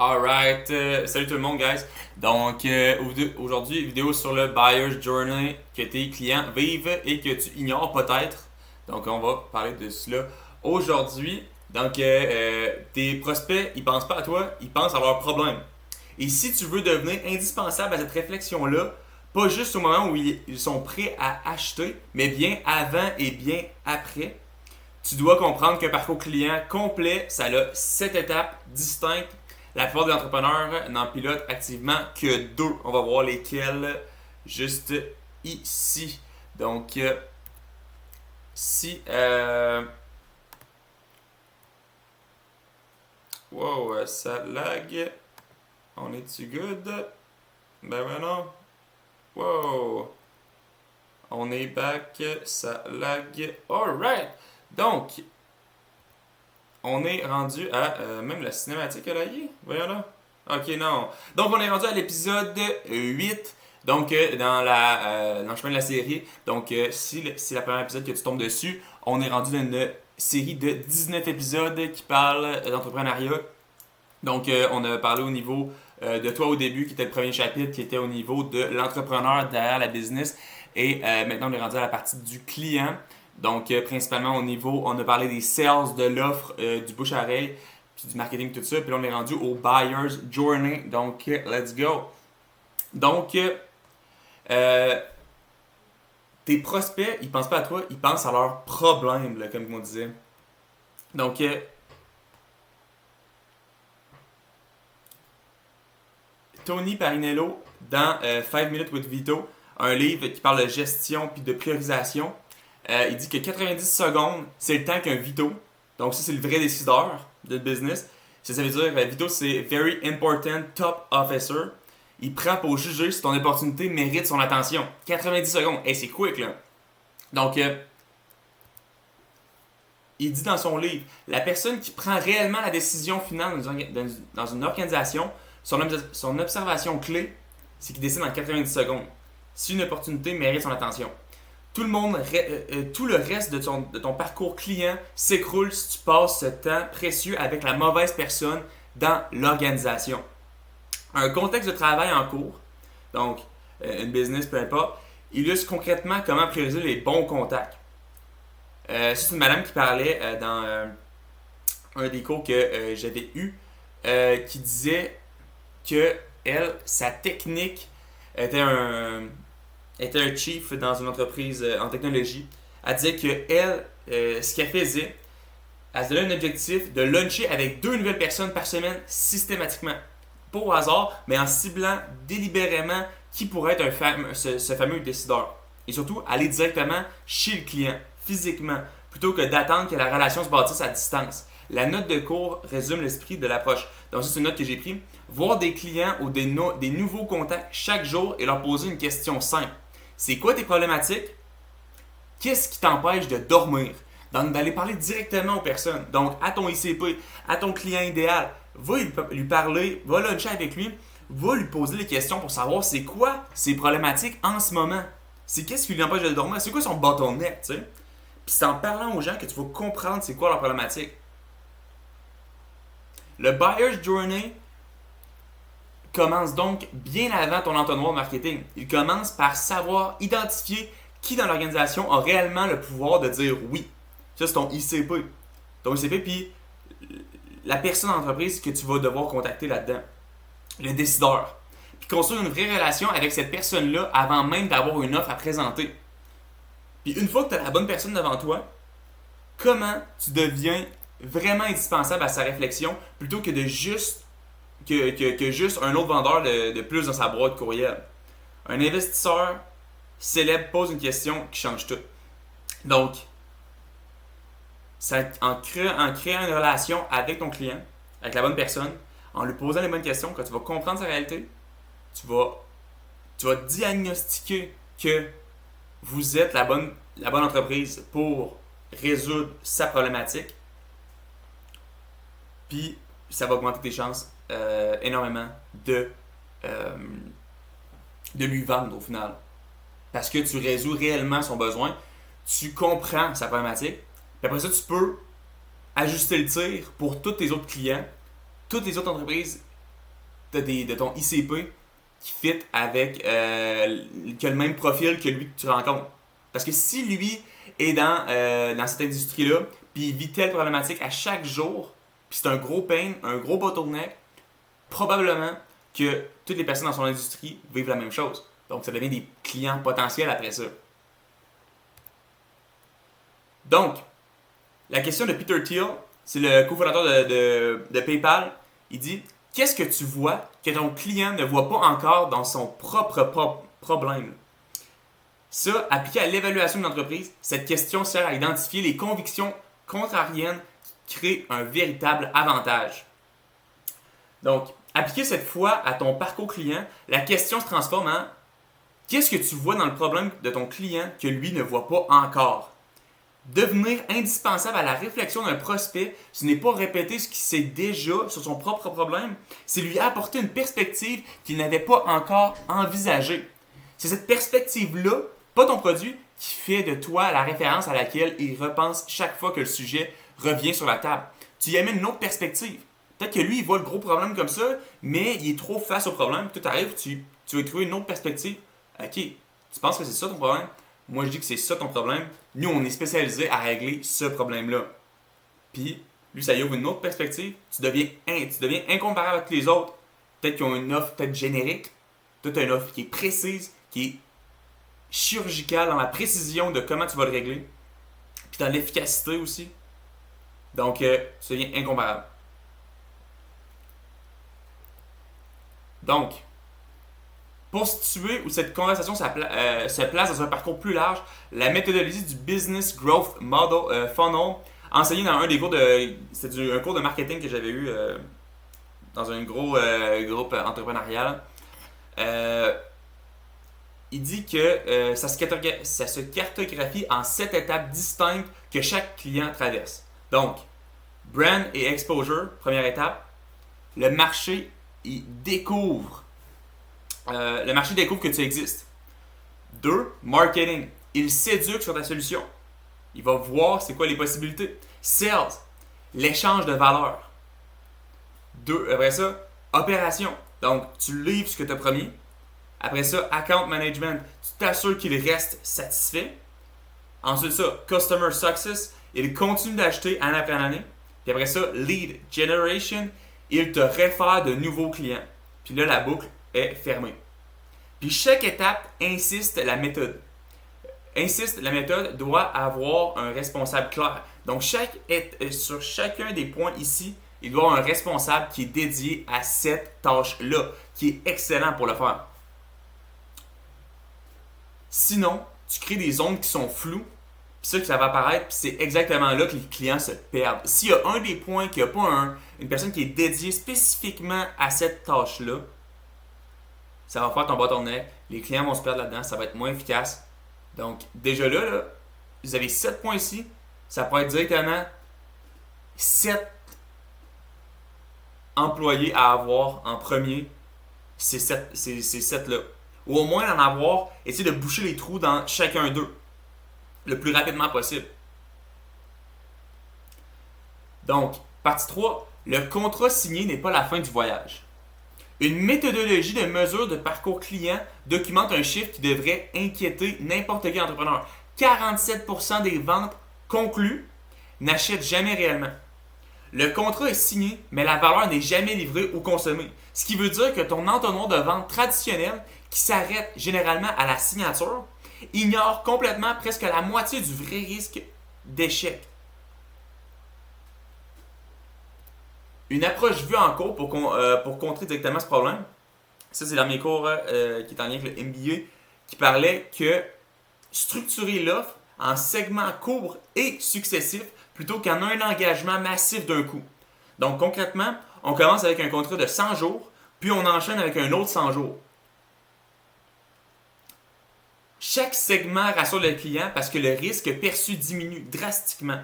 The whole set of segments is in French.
Alright, salut tout le monde, guys. Donc, aujourd'hui, vidéo sur le Buyer's Journey que tes clients vivent et que tu ignores peut-être. Donc, on va parler de cela aujourd'hui. Donc, tes prospects, ils pensent pas à toi, ils pensent à leurs problèmes. Et si tu veux devenir indispensable à cette réflexion-là, pas juste au moment où ils sont prêts à acheter, mais bien avant et bien après, tu dois comprendre qu'un parcours client complet, ça a 7 étapes distinctes. La plupart des entrepreneurs n'en pilotent activement que 2. On va voir lesquelles juste ici. Donc, si... Wow, ça lag. On est-tu good? Ben non. Wow. On est back. Ça lag. Alright. Donc, on est rendu à... même la cinématique a lagué. Voyons là. Ok, non. Donc, on est rendu à l'épisode 8. Donc, dans le chemin de la série. Donc, si c'est la première épisode que tu tombes dessus, on est rendu dans une série de 19 épisodes qui parlent d'entrepreneuriat. Donc, on a parlé au niveau de toi au début, qui était le premier chapitre, qui était au niveau de l'entrepreneur derrière la business. Et maintenant, on est rendu à la partie du client. Donc, principalement au niveau, on a parlé des sales, de l'offre, du bouche-à-oreille, puis du marketing, tout ça. Puis là, on est rendu au Buyer's Journey. Donc, let's go. Donc, tes prospects, ils pensent pas à toi, ils pensent à leurs problèmes, là, comme on disait. Donc, Tony Parinello, dans 5 Minutes with Vito, un livre qui parle de gestion puis de priorisation, il dit que 90 secondes, c'est le temps qu'un Vito, donc ça c'est le vrai décideur de business, ça veut dire Vito c'est Very Important Top Officer, il prend pour juger si ton opportunité mérite son attention. 90 secondes, hey, c'est quick là. Donc, il dit dans son livre, la personne qui prend réellement la décision finale dans une organisation, son observation clé, c'est qu'il décide en 90 secondes si une opportunité mérite son attention. Tout le reste de ton parcours client s'écroule si tu passes ce temps précieux avec la mauvaise personne dans l'organisation. Un contexte de travail en cours, donc une business, peu importe, illustre concrètement comment prioriser les bons contacts. C'est une madame qui parlait dans un des cours que j'avais eu, qui disait que elle, sa technique était un chief dans une entreprise en technologie. Elle disait que elle, ce qu'elle faisait, elle se donnait un objectif de luncher avec 2 nouvelles personnes par semaine systématiquement. Pas au hasard, mais en ciblant délibérément qui pourrait être ce fameux décideur. Et surtout, aller directement chez le client, physiquement, plutôt que d'attendre que la relation se bâtisse à distance. La note de cours résume l'esprit de l'approche. Donc, ça, c'est une note que j'ai prise. Voir des clients ou des nouveaux contacts chaque jour et leur poser une question simple. C'est quoi tes problématiques? Qu'est-ce qui t'empêche de dormir? Donc, d'aller parler directement aux personnes. Donc, à ton ICP, à ton client idéal. Va lui parler, va luncher avec lui, va lui poser des questions pour savoir c'est quoi ses problématiques en ce moment. C'est qu'est-ce qui lui empêche de dormir? C'est quoi son bottleneck, tu sais? Puis c'est en parlant aux gens que tu vas comprendre c'est quoi leur problématique. Le Buyer's Journey commence donc bien avant ton entonnoir de marketing. Il commence par savoir identifier qui dans l'organisation a réellement le pouvoir de dire oui. Ça, c'est ton ICP. Ton ICP, puis la personne d'entreprise que tu vas devoir contacter là-dedans. Le décideur. Puis construire une vraie relation avec cette personne-là avant même d'avoir une offre à présenter. Puis une fois que tu as la bonne personne devant toi, comment tu deviens vraiment indispensable à sa réflexion plutôt que de juste juste un autre vendeur de plus dans sa boîte courriel. Un investisseur célèbre pose une question qui change tout. Donc, en créant une relation avec ton client, avec la bonne personne, en lui posant les bonnes questions, quand tu vas comprendre sa réalité, tu vas diagnostiquer que vous êtes la bonne entreprise pour résoudre sa problématique. Puis, ça va augmenter tes chances énormément de lui vendre au final. Parce que tu résous réellement son besoin, tu comprends sa problématique, puis après ça, tu peux ajuster le tir pour tous tes autres clients, toutes les autres entreprises de ton ICP qui fit avec qui a le même profil que lui que tu rencontres. Parce que si lui est dans cette industrie-là, puis il vit telle problématique à chaque jour, puis c'est un gros pain, un gros bottleneck, probablement que toutes les personnes dans son industrie vivent la même chose. Donc ça devient des clients potentiels après ça. Donc, la question de Peter Thiel, c'est le cofondateur de PayPal, il dit « Qu'est-ce que tu vois que ton client ne voit pas encore dans son propre problème? » Ça, appliqué à l'évaluation d'une entreprise, cette question sert à identifier les convictions contrariennes qui créent un véritable avantage. Donc, appliqué cette fois à ton parcours client, la question se transforme en « Qu'est-ce que tu vois dans le problème de ton client que lui ne voit pas encore? » Devenir indispensable à la réflexion d'un prospect, ce n'est pas répéter ce qu'il sait déjà sur son propre problème, c'est lui apporter une perspective qu'il n'avait pas encore envisagée. C'est cette perspective-là, pas ton produit, qui fait de toi la référence à laquelle il repense chaque fois que le sujet revient sur la table. Tu y amènes une autre perspective. Peut-être que lui, il voit le gros problème comme ça, mais il est trop face au problème. Tout arrive, tu vas trouver une autre perspective. Ok, tu penses que c'est ça ton problème? Moi, je dis que c'est ça ton problème. Nous, on est spécialisé à régler ce problème-là. Puis, lui, ça y ouvre une autre perspective. Tu deviens incomparable avec les autres. Peut-être qu'ils ont une offre peut-être générique. Toi, tu as une offre qui est précise, qui est chirurgicale dans la précision de comment tu vas le régler. Puis dans l'efficacité aussi. Donc, tu deviens incomparable. Donc, pour situer où cette conversation se place dans un parcours plus large, la méthodologie du Business Growth Model Funnel, enseignée dans un des cours un cours de marketing que j'avais eu dans un gros groupe entrepreneurial, il dit que ça se cartographie en 7 étapes distinctes que chaque client traverse. Donc, brand et exposure, première étape. Le marché, il découvre que tu existes. 2. Marketing. Il s'éduque sur ta solution. Il va voir c'est quoi les possibilités. Sales. L'échange de valeur. 2. Après ça, opération. Donc, tu livres ce que tu as promis. Après ça, account management. Tu t'assures qu'il reste satisfait. Ensuite ça, customer success. Il continue d'acheter année après année. Puis après ça, lead generation. Il te réfère de nouveaux clients. Puis là, la boucle est fermée. Puis chaque étape insiste la méthode. La méthode doit avoir un responsable clair. Donc sur chacun des points ici, il doit y avoir un responsable qui est dédié à cette tâche-là, qui est excellent pour le faire. Sinon, tu crées des zones qui sont floues, puis ça va apparaître, puis c'est exactement là que les clients se perdent. S'il y a un des points qu'il n'y a pas une personne qui est dédiée spécifiquement à cette tâche-là, ça va faire ton bottleneck, les clients vont se perdre là-dedans, ça va être moins efficace. Donc, déjà là, vous avez 7 points ici, ça peut être directement 7 employés à avoir en premier, ces 7-là. Ou au moins en avoir, essayer de boucher les trous dans chacun d'eux, le plus rapidement possible. Donc, partie 3, le contrat signé n'est pas la fin du voyage. Une méthodologie de mesure de parcours client documente un chiffre qui devrait inquiéter n'importe quel entrepreneur. 47% des ventes conclues n'achètent jamais réellement. Le contrat est signé, mais la valeur n'est jamais livrée ou consommée. Ce qui veut dire que ton entonnoir de vente traditionnel, qui s'arrête généralement à la signature, ignore complètement presque la moitié du vrai risque d'échec. Une approche vue en cours pour contrer directement ce problème, ça c'est dans mes cours qui est en lien avec le MBA, qui parlait que structurer l'offre en segments courts et successifs plutôt qu'en un engagement massif d'un coup. Donc concrètement, on commence avec un contrat de 100 jours, puis on enchaîne avec un autre 100 jours. Chaque segment rassure le client parce que le risque perçu diminue drastiquement.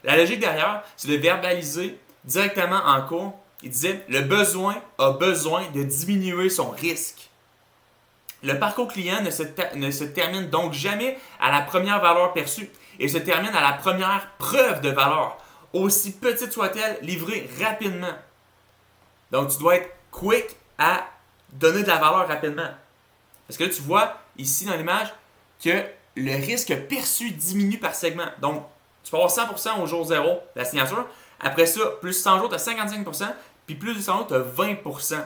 La logique derrière, c'est de verbaliser directement en cours. Il disait « Le besoin a besoin de diminuer son risque ». Le parcours client ne se termine donc jamais à la première valeur perçue. Il se termine à la première preuve de valeur, aussi petite soit-elle, livrée rapidement. Donc tu dois être quick à donner de la valeur rapidement. Parce que là, tu vois ici dans l'image que le risque perçu diminue par segment. Donc, tu peux avoir 100% au jour 0 de la signature. Après ça, plus 100 jours, tu as 55%. Puis plus de 100 jours, tu as 20%.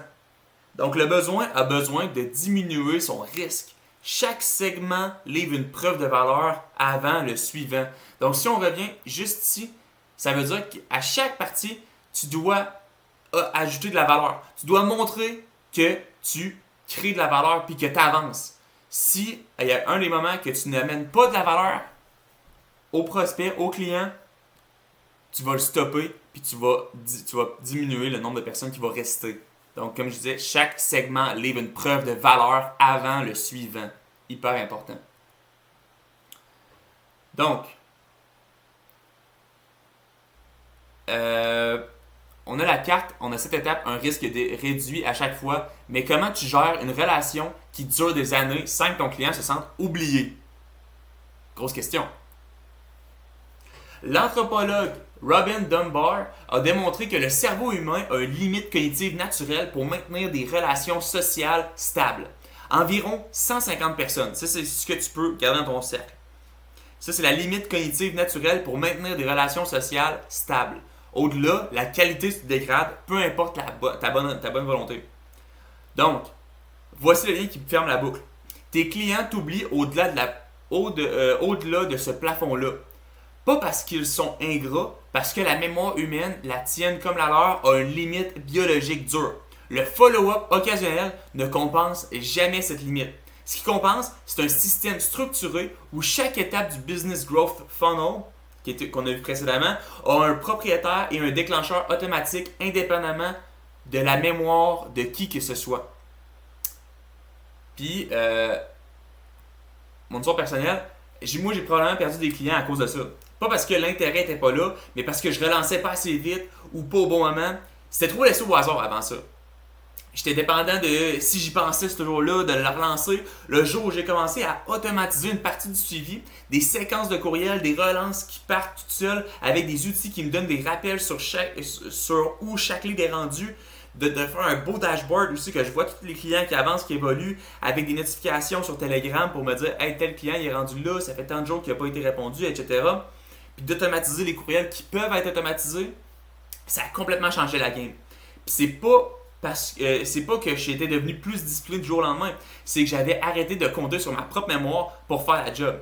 Donc, le besoin a besoin de diminuer son risque. Chaque segment livre une preuve de valeur avant le suivant. Donc, si on revient juste ici, ça veut dire qu'à chaque partie, tu dois ajouter de la valeur. Tu dois montrer que tu crées de la valeur puis que tu avances. Si il y a un des moments que tu n'amènes pas de la valeur au prospect, au client, tu vas le stopper puis tu vas diminuer le nombre de personnes qui vont rester. Donc, comme je disais, chaque segment livre une preuve de valeur avant le suivant. Hyper important. Donc, on a la carte, on a cette étape, un risque réduit à chaque fois, mais comment tu gères une relation qui dure des années sans que ton client se sente oublié? Grosse question. L'anthropologue Robin Dunbar a démontré que le cerveau humain a une limite cognitive naturelle pour maintenir des relations sociales stables. Environ 150 personnes. Ça, c'est ce que tu peux garder dans ton cercle. Ça, c'est la limite cognitive naturelle pour maintenir des relations sociales stables. Au-delà, la qualité se dégrade, peu importe ta bonne volonté. Donc, voici le lien qui ferme la boucle. Tes clients t'oublient au-delà de ce plafond-là. Pas parce qu'ils sont ingrats, parce que la mémoire humaine, la tienne comme la leur, a une limite biologique dure. Le follow-up occasionnel ne compense jamais cette limite. Ce qui compense, c'est un système structuré où chaque étape du Business Growth Funnel, qu'on a vu précédemment, a un propriétaire et un déclencheur automatique indépendamment de la mémoire de qui que ce soit. Puis, mon histoire personnelle, moi j'ai probablement perdu des clients à cause de ça. Pas parce que l'intérêt n'était pas là, mais parce que je relançais pas assez vite ou pas au bon moment. C'était trop laissé au hasard avant ça. J'étais dépendant de, si j'y pensais ce jour-là, de le relancer. Le jour où j'ai commencé à automatiser une partie du suivi, des séquences de courriels, des relances qui partent toutes seules avec des outils qui me donnent des rappels sur où chaque lead est rendu, de faire un beau dashboard aussi que je vois tous les clients qui avancent, qui évoluent, avec des notifications sur Telegram pour me dire « Hey, tel client il est rendu là, ça fait tant de jours qu'il n'a pas été répondu, etc. » Puis d'automatiser les courriels qui peuvent être automatisés, ça a complètement changé la game. Puis c'est pas que j'étais devenu plus discipliné du jour au lendemain, c'est que j'avais arrêté de compter sur ma propre mémoire pour faire la job.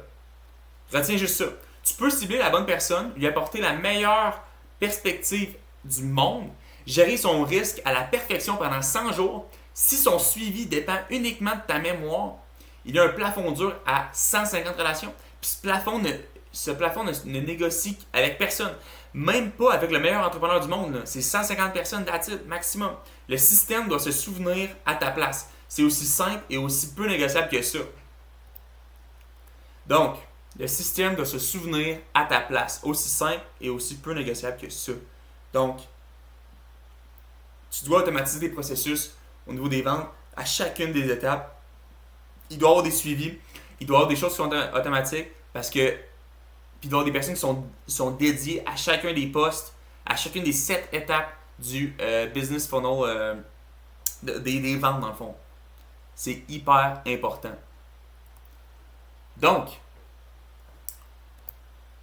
Retiens juste ça. Tu peux cibler la bonne personne, lui apporter la meilleure perspective du monde, gérer son risque à la perfection pendant 100 jours. Si son suivi dépend uniquement de ta mémoire, il y a un plafond dur à 150 relations. Puis ce plafond ne négocie avec personne. Même pas avec le meilleur entrepreneur du monde. Là. C'est 150 personnes d'attitude maximum. Le système doit se souvenir à ta place. C'est aussi simple et aussi peu négociable que ça. Donc, le système doit se souvenir à ta place. Aussi simple et aussi peu négociable que ça. Donc, tu dois automatiser des processus au niveau des ventes à chacune des étapes. Il doit y avoir des suivis. Il doit y avoir des choses qui sont automatiques parce que puis il doit y avoir des personnes qui sont dédiées à chacun des postes, à chacune des 7 étapes du business funnel, des ventes dans le fond. C'est hyper important. Donc,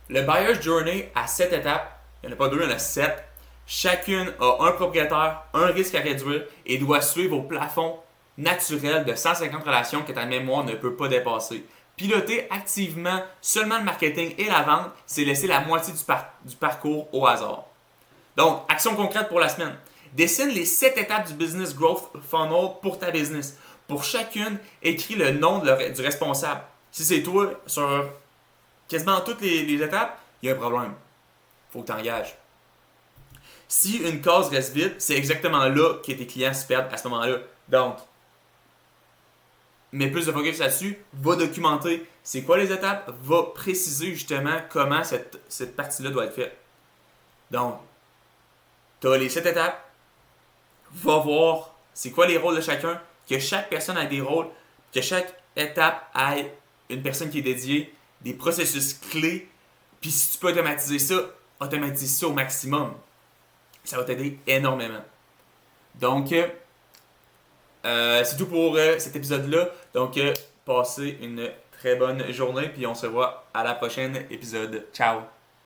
le Buyer's Journey a 7 étapes. Il n'y en a pas 2, il y en a 7. Chacune a un propriétaire, un risque à réduire et doit suivre au plafond naturel de 150 relations que ta mémoire ne peut pas dépasser. Piloter activement seulement le marketing et la vente, c'est laisser la moitié du parcours au hasard. Donc, action concrète pour la semaine. Dessine les 7 étapes du Business Growth Funnel pour ta business. Pour chacune, écris le nom du responsable. Si c'est toi, sur quasiment toutes les étapes, il y a un problème. Il faut que tu engages. Si une case reste vide, c'est exactement là que tes clients se perdent à ce moment-là. Donc, mets plus de focus là-dessus, va documenter c'est quoi les étapes, va préciser justement comment cette partie-là doit être faite. Donc, tu as les 7 étapes, va voir c'est quoi les rôles de chacun, que chaque personne ait des rôles, que chaque étape ait une personne qui est dédiée, des processus clés, puis si tu peux automatiser ça, automatise ça au maximum. Ça va t'aider énormément. Donc, C'est tout pour cet épisode-là. Donc, passez une très bonne journée, puis on se voit à la prochaine épisode. Ciao!